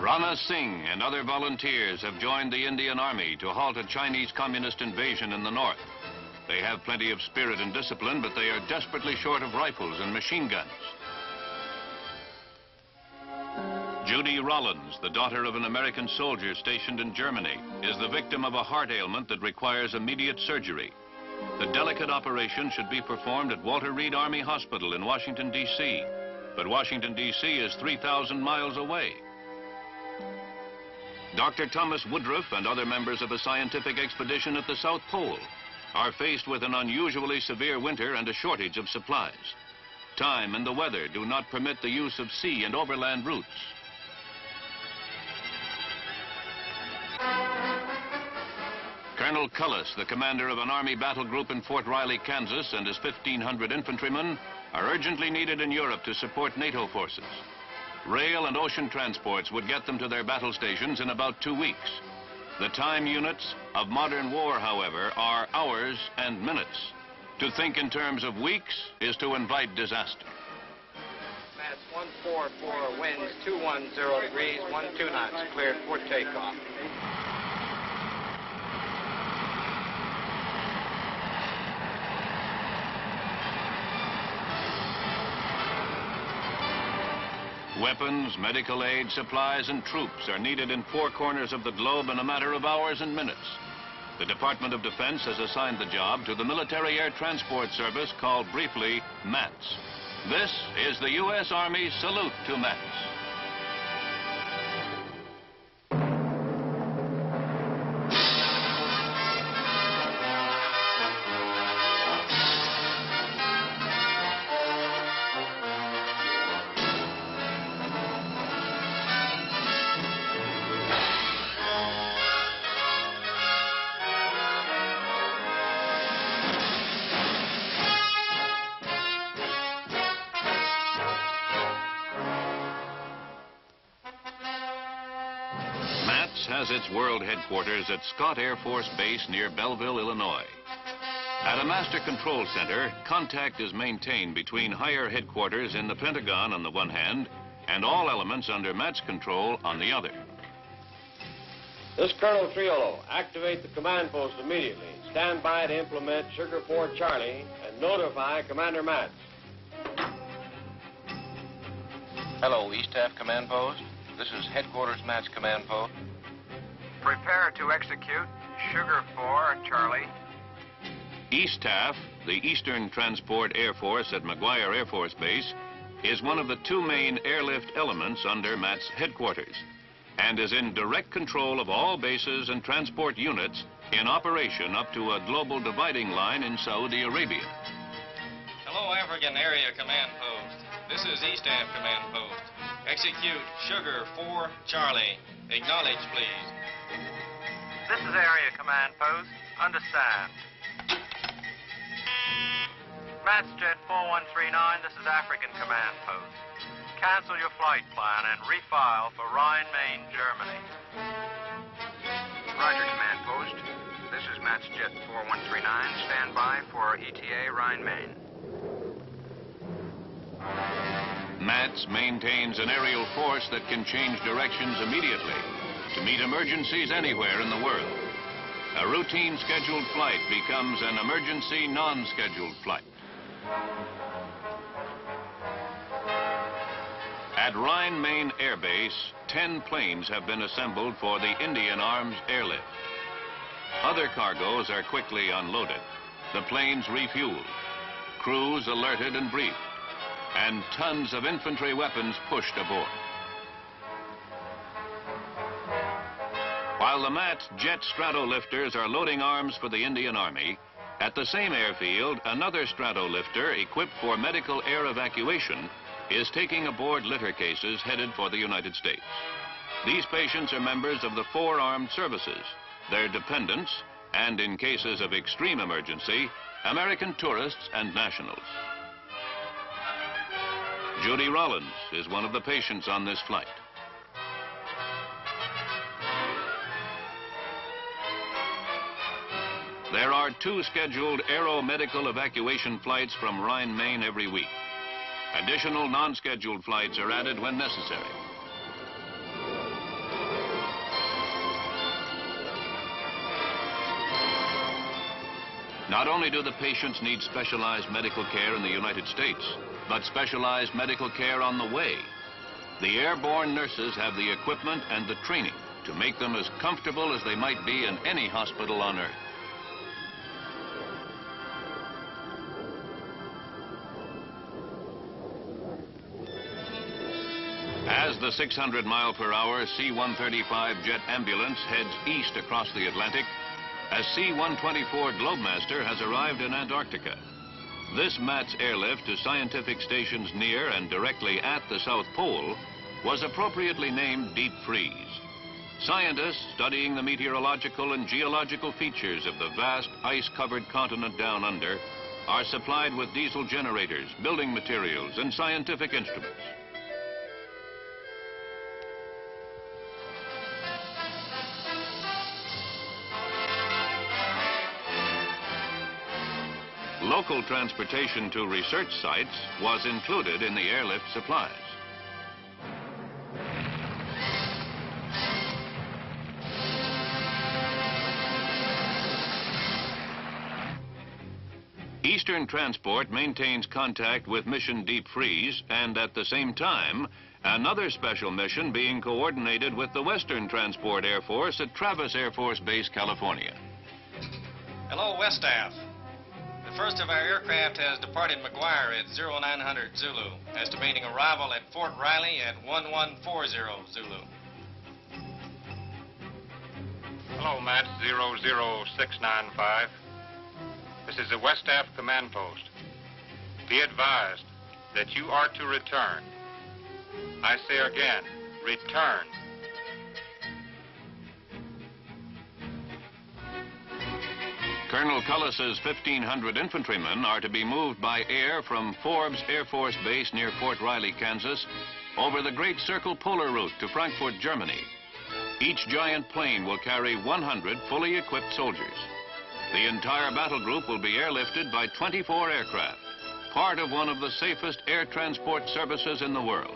Rana Singh and other volunteers have joined the Indian Army to halt a Chinese communist invasion in the north. They have plenty of spirit and discipline, but they are desperately short of rifles and machine guns. Judy Rollins, the daughter of an American soldier stationed in Germany, is the victim of a heart ailment that requires immediate surgery. The delicate operation should be performed at Walter Reed Army Hospital in Washington, D.C. But Washington, D.C. is 3,000 miles away. Dr. Thomas Woodruff and other members of a scientific expedition at the South Pole are faced with an unusually severe winter and a shortage of supplies. Time and the weather do not permit the use of sea and overland routes. Colonel Cullis, the commander of an Army battle group in Fort Riley, Kansas, and his 1,500 infantrymen are urgently needed in Europe to support NATO forces. Rail and ocean transports would get them to their battle stations in about 2 weeks. The time units of modern war, however, are hours and minutes. To think in terms of weeks is to invite disaster. Mass 144, winds 210 degrees, 12 knots, cleared for takeoff. Weapons, medical aid, supplies, and troops are needed in 4 corners of the globe in a matter of hours and minutes. The Department of Defense has assigned the job to the Military Air Transport Service, called briefly MATS. This is the U.S. Army salute to MATS. Has its world headquarters at Scott Air Force Base near Belleville, Illinois. At a master control center, contact is maintained between higher headquarters in the Pentagon on the one hand and all elements under MATS control on the other. This is Colonel Triolo. Activate the command post immediately. Stand by to implement Sugar 4 Charlie and notify Commander MATS. Hello, East Staff Command Post. This is Headquarters MATS Command Post. Prepare to execute Sugar 4 Charlie. ESTAF, the Eastern Transport Air Force at McGuire Air Force Base, is one of the 2 main airlift elements under MATS headquarters and is in direct control of all bases and transport units in operation up to a global dividing line in Saudi Arabia. Hello, African Area Command Post. This is ESTAF Command Post. Execute Sugar 4 Charlie. Acknowledge, please. This is Area Command Post. Understand. MATS Jet 4139, this is African Command Post. Cancel your flight plan and refile for Rhine, Main, Germany. Roger, Command Post. This is MATS Jet 4139. Stand by for ETA Rhine, Main. MATS maintains an aerial force that can change directions immediately to meet emergencies anywhere in the world. A routine scheduled flight becomes an emergency non-scheduled flight. At Rhine Main Air Base, 10 planes have been assembled for the Indian Arms airlift. Other cargoes are quickly unloaded. The planes refueled, crews alerted and briefed, and tons of infantry weapons pushed aboard. While the MATS jet stratolifters are loading arms for the Indian Army, at the same airfield, another stratolifter equipped for medical air evacuation is taking aboard litter cases headed for the United States. These patients are members of the 4 armed services, their dependents, and in cases of extreme emergency, American tourists and nationals. Judy Rollins is one of the patients on this flight. There are 2 scheduled aero-medical evacuation flights from Rhine, Main every week. Additional non-scheduled flights are added when necessary. Not only do the patients need specialized medical care in the United States, but specialized medical care on the way. The airborne nurses have the equipment and the training to make them as comfortable as they might be in any hospital on Earth. As the 600-mile-per-hour C-135 jet ambulance heads east across the Atlantic, a C-124 Globemaster has arrived in Antarctica. This MATS airlift to scientific stations near and directly at the South Pole was appropriately named Deep Freeze. Scientists studying the meteorological and geological features of the vast ice-covered continent down under are supplied with diesel generators, building materials, and scientific instruments. Local transportation to research sites was included in the airlift supplies. Eastern Transport maintains contact with Mission Deep Freeze, and at the same time, another special mission being coordinated with the Western Transport Air Force at Travis Air Force Base, California. Hello, West Staff. The first of our aircraft has departed McGuire at 0900 Zulu, estimating arrival at Fort Riley at 1140 Zulu. Hello, Matt, 00695. This is the West Staff Command Post. Be advised that you are to return. I say again, return. Colonel Cullis's 1,500 infantrymen are to be moved by air from Forbes Air Force Base near Fort Riley, Kansas, over the Great Circle Polar Route to Frankfurt, Germany. Each giant plane will carry 100 fully equipped soldiers. The entire battle group will be airlifted by 24 aircraft, part of one of the safest air transport services in the world.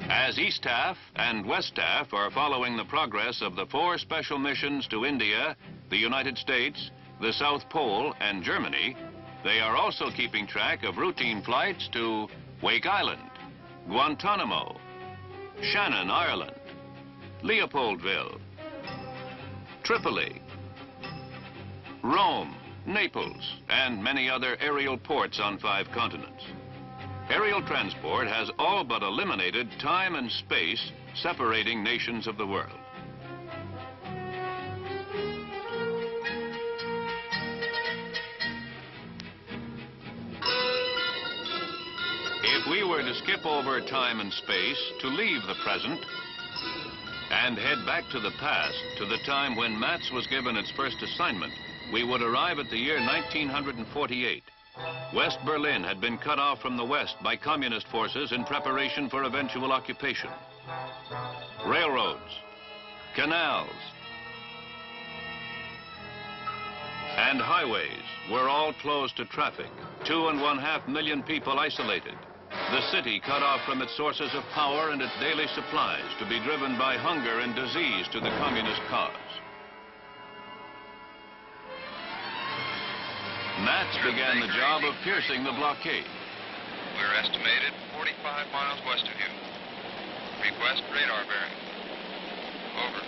As East Staff and West Staff are following the progress of the 4 special missions to India, the United States, the South Pole, and Germany, they are also keeping track of routine flights to Wake Island, Guantanamo, Shannon, Ireland, Leopoldville, Tripoli, Rome, Naples, and many other aerial ports on 5 continents. Aerial transport has all but eliminated time and space separating nations of the world. If we were to skip over time and space to leave the present and head back to the past, to the time when MATS was given its first assignment, we would arrive at the year 1948. West Berlin had been cut off from the West by communist forces in preparation for eventual occupation. Railroads, canals, and highways were all closed to traffic. 2.5 million people isolated. The city cut off from its sources of power and its daily supplies to be driven by hunger and disease to the communist cause. MATS began the job of piercing the blockade. We're estimated 45 miles west of you. Request radar bearing. Over.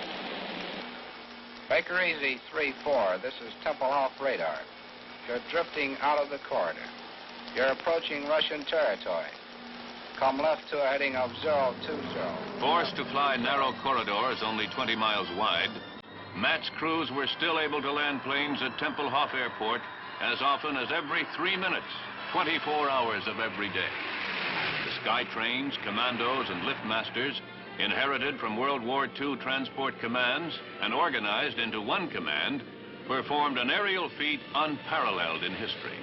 Baker Easy 3-4, this is Tempelhof radar. You're drifting out of the corridor. You're approaching Russian territory. Come left to a heading of 020. Forced to fly narrow corridors only 20 miles wide, MATS crews were still able to land planes at Tempelhof Airport as often as every 3 minutes, 24 hours of every day. The sky trains, commandos, and liftmasters, inherited from World War II transport commands and organized into one command, performed an aerial feat unparalleled in history.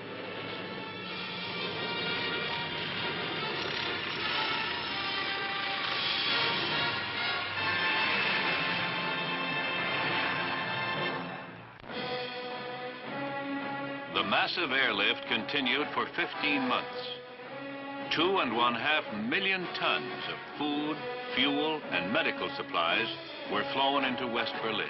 The massive airlift continued for 15 months. 2.5 million tons of food, fuel, and medical supplies were flown into West Berlin.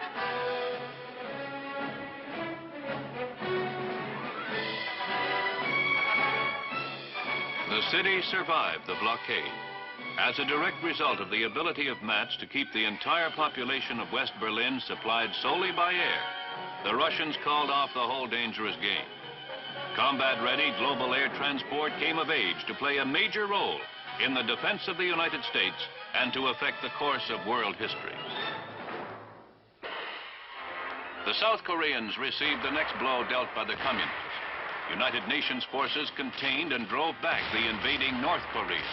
The city survived the blockade. As a direct result of the ability of Metz to keep the entire population of West Berlin supplied solely by air, the Russians called off the whole dangerous game. Combat-ready global air transport came of age to play a major role in the defense of the United States and to affect the course of world history. The South Koreans received the next blow dealt by the communists. United Nations forces contained and drove back the invading North Koreans.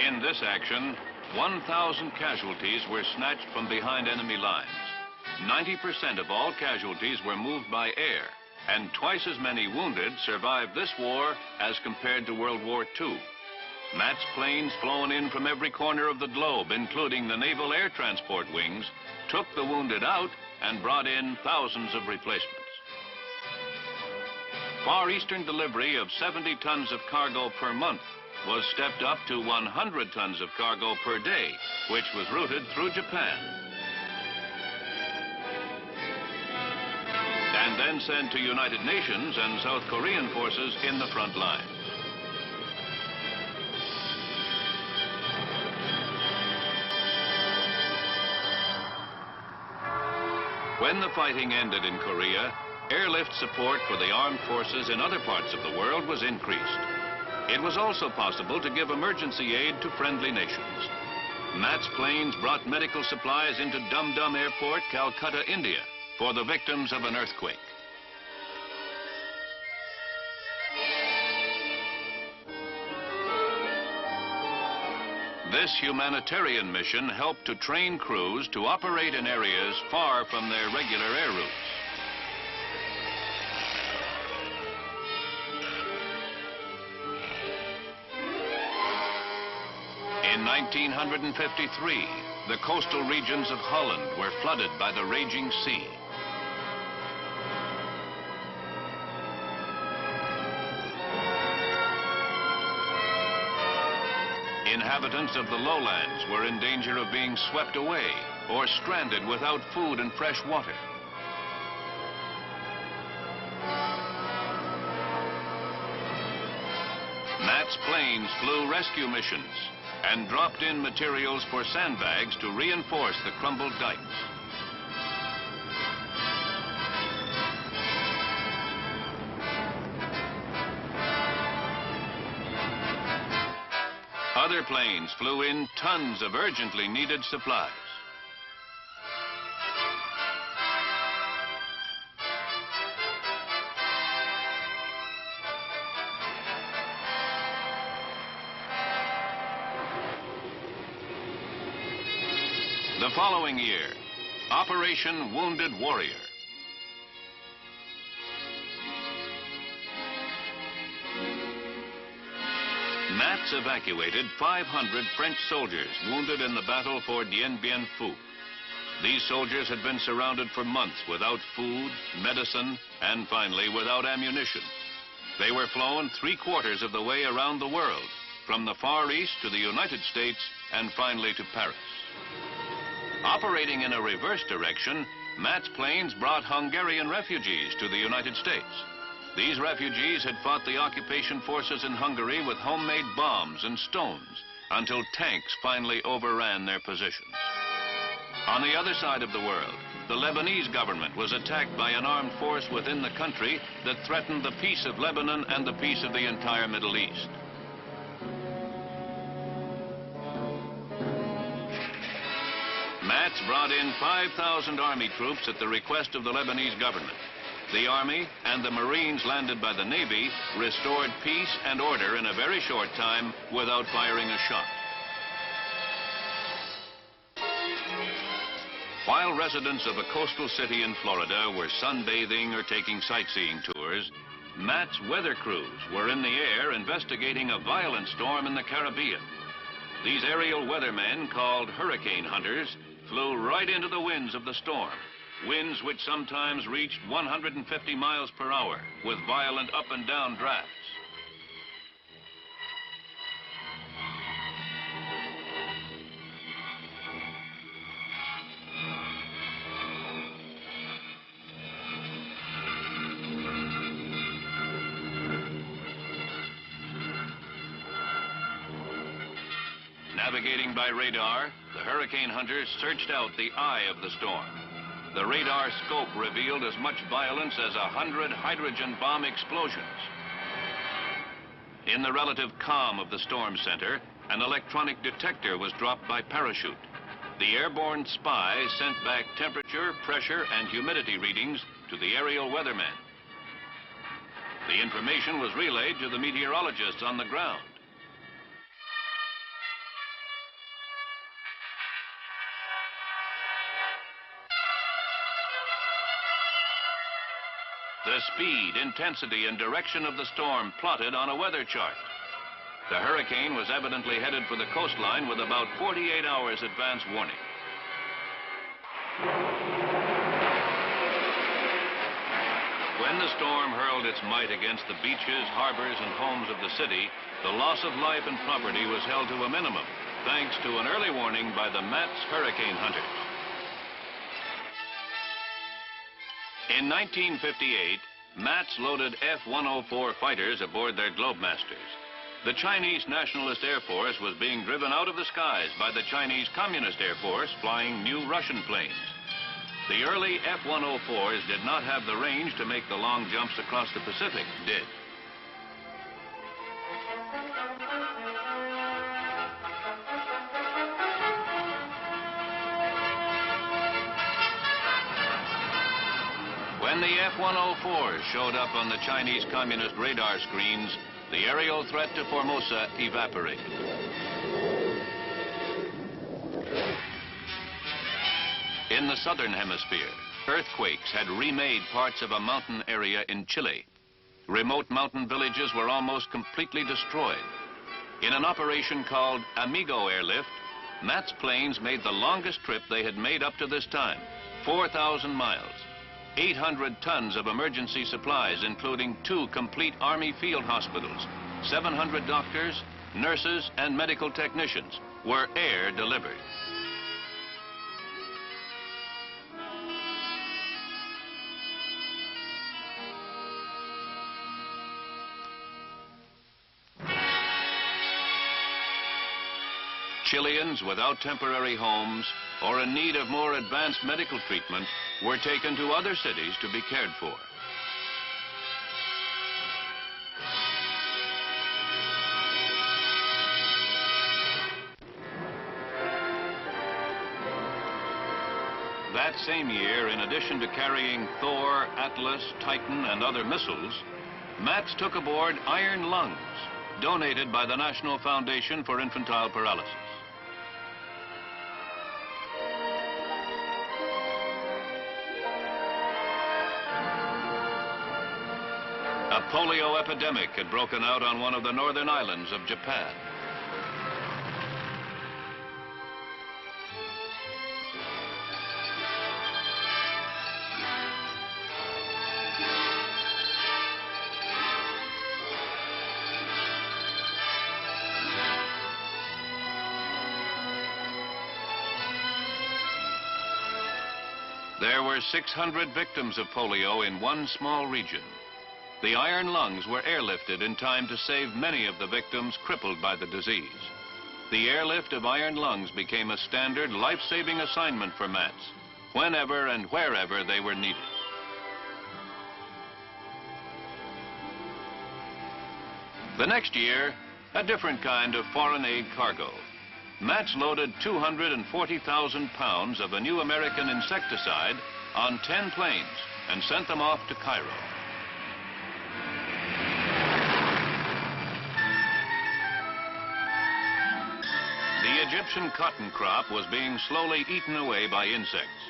In this action, 1,000 casualties were snatched from behind enemy lines. 90% of all casualties were moved by air, and twice as many wounded survived this war as compared to World War II. Metz planes flown in from every corner of the globe, including the Naval Air Transport wings, took the wounded out and brought in thousands of replacements. Far Eastern delivery of 70 tons of cargo per month was stepped up to 100 tons of cargo per day, which was routed through Japan, and then sent to United Nations and South Korean forces in the front line. When the fighting ended in Korea, airlift support for the armed forces in other parts of the world was increased. It was also possible to give emergency aid to friendly nations. Metz planes brought medical supplies into Dum Dum Airport, Calcutta, India, for the victims of an earthquake. This humanitarian mission helped to train crews to operate in areas far from their regular air routes. In 1953, the coastal regions of Holland were flooded by the raging sea. Inhabitants of the lowlands were in danger of being swept away or stranded without food and fresh water. Metz planes flew rescue missions and dropped in materials for sandbags to reinforce the crumbled dikes. Other planes flew in tons of urgently needed supplies. The following year, Operation Wounded Warrior. Metz evacuated 500 French soldiers wounded in the battle for Dien Bien Phu. These soldiers had been surrounded for months without food, medicine, and finally without ammunition. They were flown 3/4 of the way around the world, from the Far East to the United States and finally to Paris. Operating in a reverse direction, Metz planes brought Hungarian refugees to the United States. These refugees had fought the occupation forces in Hungary with homemade bombs and stones until tanks finally overran their positions. On the other side of the world, the Lebanese government was attacked by an armed force within the country that threatened the peace of Lebanon and the peace of the entire Middle East. Metz brought in 5,000 army troops at the request of the Lebanese government. The Army and the Marines landed by the Navy restored peace and order in a very short time without firing a shot. While residents of a coastal city in Florida were sunbathing or taking sightseeing tours, Matt's weather crews were in the air investigating a violent storm in the Caribbean. These aerial weathermen, called hurricane hunters, flew right into the winds of the storm, winds which sometimes reached 150 miles per hour with violent up and down drafts. Navigating by radar, the hurricane hunters searched out the eye of the storm. The radar scope revealed as much violence as 100 hydrogen bomb explosions. In the relative calm of the storm center, an electronic detector was dropped by parachute. The airborne spy sent back temperature, pressure, and humidity readings to the aerial weathermen. The information was relayed to the meteorologists on the ground. The speed, intensity, and direction of the storm plotted on a weather chart. The hurricane was evidently headed for the coastline with about 48 hours advance warning. When the storm hurled its might against the beaches, harbors, and homes of the city, the loss of life and property was held to a minimum, thanks to an early warning by the Matt's hurricane hunters. In 1958, Matt's loaded F-104 fighters aboard their Globemasters. The Chinese Nationalist Air Force was being driven out of the skies by the Chinese Communist Air Force flying new Russian planes. The early F-104s did not have the range to make the long jumps across the Pacific, did. When the F-104s showed up on the Chinese Communist radar screens, the aerial threat to Formosa evaporated. In the southern hemisphere, earthquakes had remade parts of a mountain area in Chile. Remote mountain villages were almost completely destroyed. In an operation called Amigo Airlift, Matt's planes made the longest trip they had made up to this time, 4,000 miles. 800 tons of emergency supplies, including 2 complete Army field hospitals, 700 doctors, nurses, and medical technicians, were air delivered. Chileans without temporary homes or in need of more advanced medical treatment were taken to other cities to be cared for. That same year, in addition to carrying Thor, Atlas, Titan, and other missiles, Matts took aboard iron lungs, donated by the National Foundation for Infantile Paralysis. A polio epidemic had broken out on one of the northern islands of Japan. There were 600 victims of polio in one small region. The iron lungs were airlifted in time to save many of the victims crippled by the disease. The airlift of iron lungs became a standard life-saving assignment for Matts, whenever and wherever they were needed. The next year, a different kind of foreign aid cargo. Matts loaded 240,000 pounds of a new American insecticide on 10 planes and sent them off to Cairo. The Egyptian cotton crop was being slowly eaten away by insects.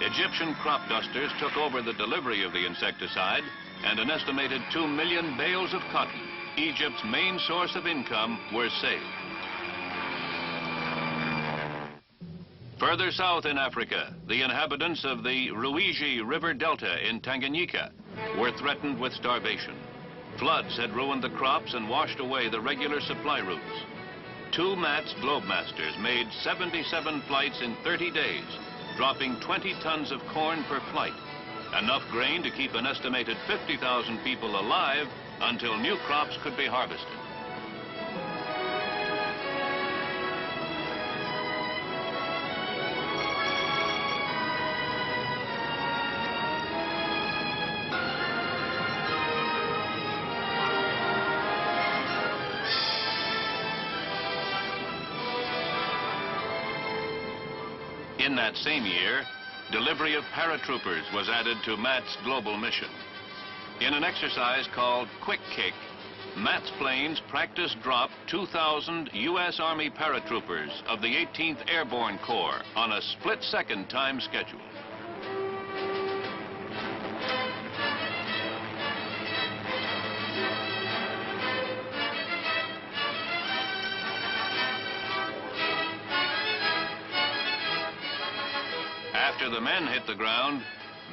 Egyptian crop dusters took over the delivery of the insecticide, and an estimated 2 million bales of cotton, Egypt's main source of income, were saved. Further south in Africa, the inhabitants of the Ruigi River Delta in Tanganyika were threatened with starvation. Floods had ruined the crops and washed away the regular supply routes. Two MATS Globemasters made 77 flights in 30 days, dropping 20 tons of corn per flight, enough grain to keep an estimated 50,000 people alive until new crops could be harvested. In that same year, delivery of paratroopers was added to MATS global mission. In an exercise called Quick Kick, MATS planes practiced drop 2,000 U.S. Army paratroopers of the 18th Airborne Corps on a split-second time schedule. After the men hit the ground,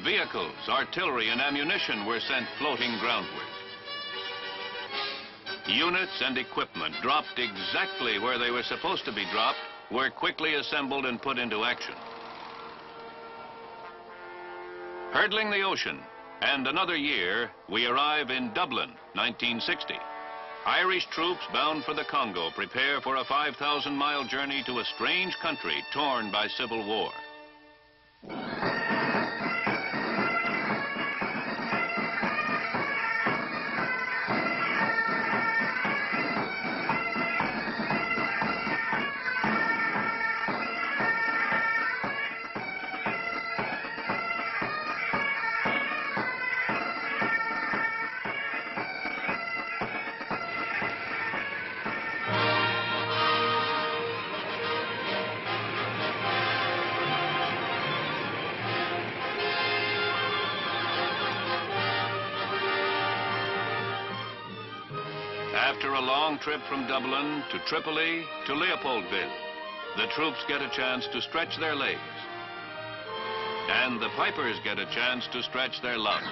vehicles, artillery, and ammunition were sent floating groundward. Units and equipment dropped exactly where they were supposed to be dropped were quickly assembled and put into action. Hurdling the ocean, and another year, we arrive in Dublin, 1960. Irish troops bound for the Congo prepare for a 5,000-mile journey to a strange country torn by civil war. After a long trip from Dublin to Tripoli to Leopoldville, the troops get a chance to stretch their legs. And the pipers get a chance to stretch their lungs.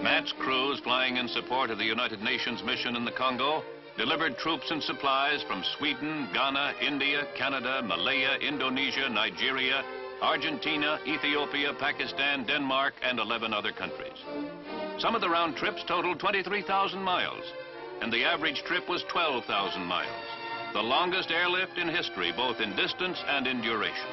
MATS crews flying in support of the United Nations mission in the Congo delivered troops and supplies from Sweden, Ghana, India, Canada, Malaya, Indonesia, Nigeria, Argentina, Ethiopia, Pakistan, Denmark, and 11 other countries. Some of the round trips totaled 23,000 miles, and the average trip was 12,000 miles, the longest airlift in history, both in distance and in duration.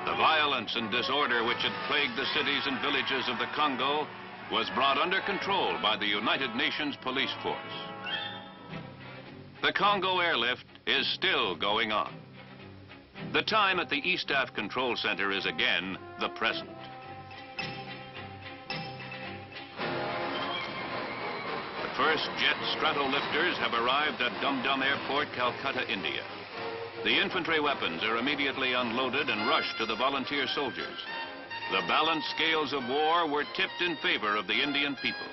The violence and disorder which had plagued the cities and villages of the Congo was brought under control by the United Nations police force. The Congo airlift is still going on. The time at the ESTAF Control Center is again the present. The first jet stratolifters have arrived at Dum Dum Airport, Calcutta, India. The infantry weapons are immediately unloaded and rushed to the volunteer soldiers. The balanced scales of war were tipped in favor of the Indian people.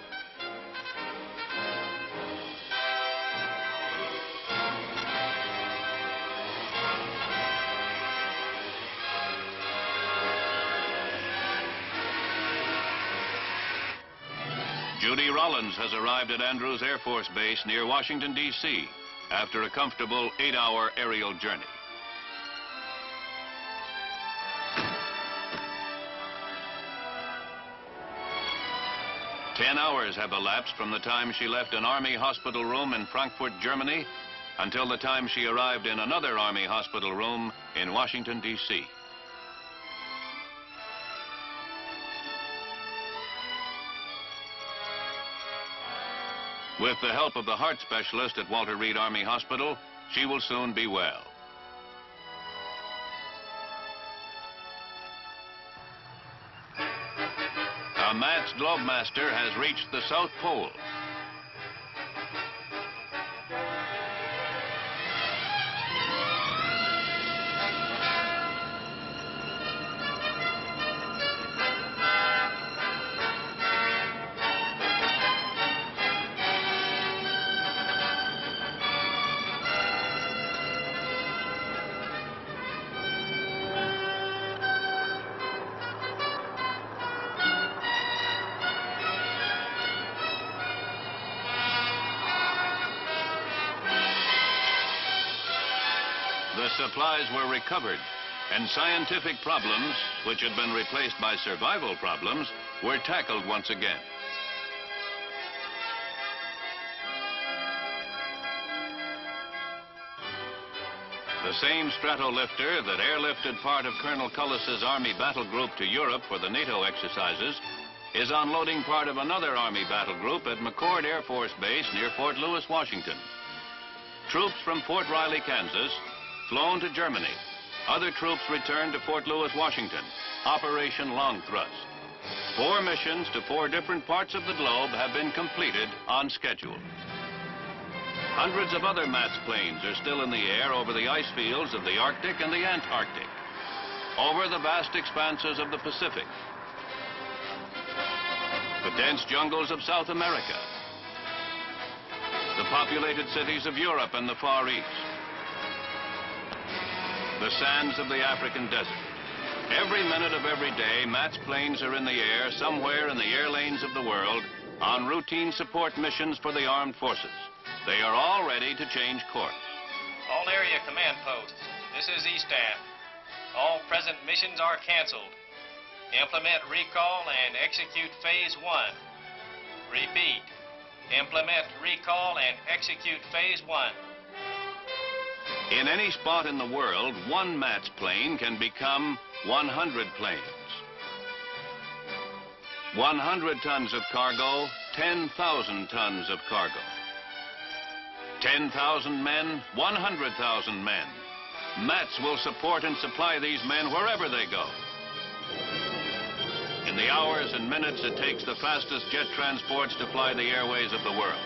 Judy Rollins has arrived at Andrews Air Force Base near Washington, D.C. after a comfortable 8-hour aerial journey. "10 hours have elapsed from the time she left an Army hospital room in Frankfurt, Germany, until the time she arrived in another Army hospital room in Washington, D.C. With the help of the heart specialist at Walter Reed Army Hospital, she will soon be well. A Mats Globemaster has reached the South Pole. The supplies were recovered, and scientific problems, which had been replaced by survival problems, were tackled once again. The same stratolifter that airlifted part of Colonel Cullis's Army battle group to Europe for the NATO exercises is unloading part of another Army battle group at McChord Air Force Base near Fort Lewis, Washington. Troops from Fort Riley, Kansas, flown to Germany. Other troops returned to Fort Lewis, Washington. Operation Long Thrust. 4 missions to 4 different parts of the globe have been completed on schedule. Hundreds of other Mats planes are still in the air over the ice fields of the Arctic and the Antarctic, over the vast expanses of the Pacific, the dense jungles of South America, the populated cities of Europe and the Far East, the sands of the African desert. Every minute of every day, Mats planes are in the air somewhere in the air lanes of the world on routine support missions for the armed forces. They are all ready to change course. All area command posts. This is E-Staff. All present missions are canceled. Implement recall and execute Phase 1. Repeat. Implement recall and execute Phase 1. In any spot in the world, 1 Mats plane can become 100 planes. 100 tons of cargo, 10,000 tons of cargo. 10,000 men, 100,000 men. Mats will support and supply these men wherever they go. In the hours and minutes it takes the fastest jet transports to fly the airways of the world.